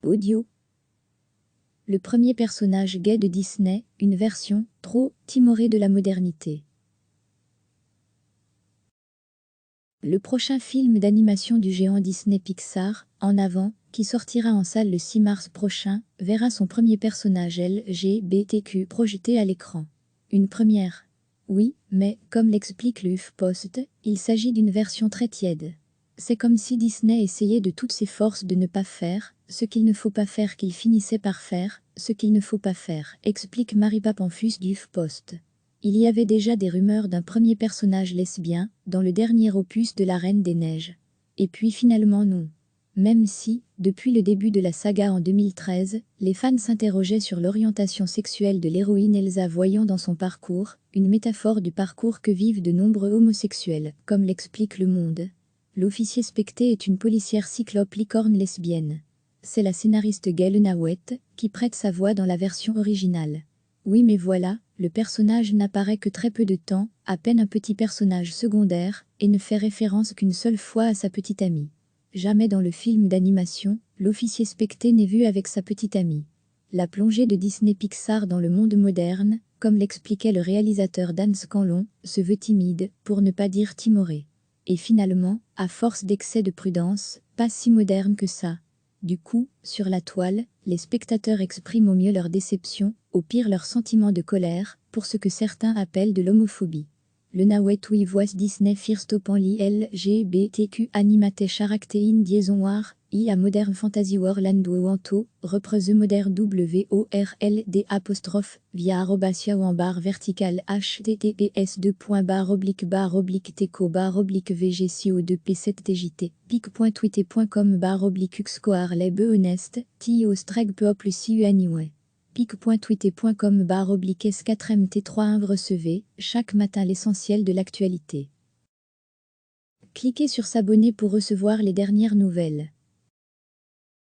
Audio. Le premier personnage gay de Disney, une version trop timorée de la modernité. Le prochain film d'animation du géant Disney Pixar, En avant, qui sortira en salle le 6 mars prochain, verra son premier personnage LGBTQ projeté à l'écran. Une première. Oui, mais, comme l'explique le HuffPost, il s'agit d'une version très tiède. C'est comme si Disney essayait de toutes ses forces de ne pas faire ce qu'il ne faut pas faire qu'il finissait par faire ce qu'il ne faut pas faire, explique Marie Papenfus du HuffPost. Il y avait déjà des rumeurs d'un premier personnage lesbien dans le dernier opus de La Reine des Neiges. Et puis finalement non. Même si, depuis le début de la saga en 2013, les fans s'interrogeaient sur l'orientation sexuelle de l'héroïne Elsa, voyant dans son parcours une métaphore du parcours que vivent de nombreux homosexuels, comme l'explique Le Monde. L'officier Specté est une policière cyclope licorne lesbienne. C'est la scénariste Gayle Nawet qui prête sa voix dans la version originale. Oui, mais voilà, le personnage n'apparaît que très peu de temps, à peine un petit personnage secondaire, et ne fait référence qu'une seule fois à sa petite amie. Jamais dans le film d'animation, l'officier Specté n'est vu avec sa petite amie. La plongée de Disney Pixar dans le monde moderne, comme l'expliquait le réalisateur Dan Scanlon, se veut timide, pour ne pas dire timoré. Et finalement, à force d'excès de prudence, pas si moderne que ça. Du coup, sur la toile, les spectateurs expriment au mieux leur déception, au pire leur sentiment de colère, pour ce que certains appellent de l'homophobie. Le Nawet oui voice Disney first open li LGBTQ animate charactéine liaison war, I a modern fantasy world wanto, repre the modern WORLD apostrophe, via arrobasia ou en barre verticale https://teco/vgco2p7tjt, pic.twitter.com/uxcoar les be honest, tio streg peuple si anyway. pic.twitter.com/s4mt3 recevez, chaque matin l'essentiel de l'actualité. Cliquez sur s'abonner pour recevoir les dernières nouvelles.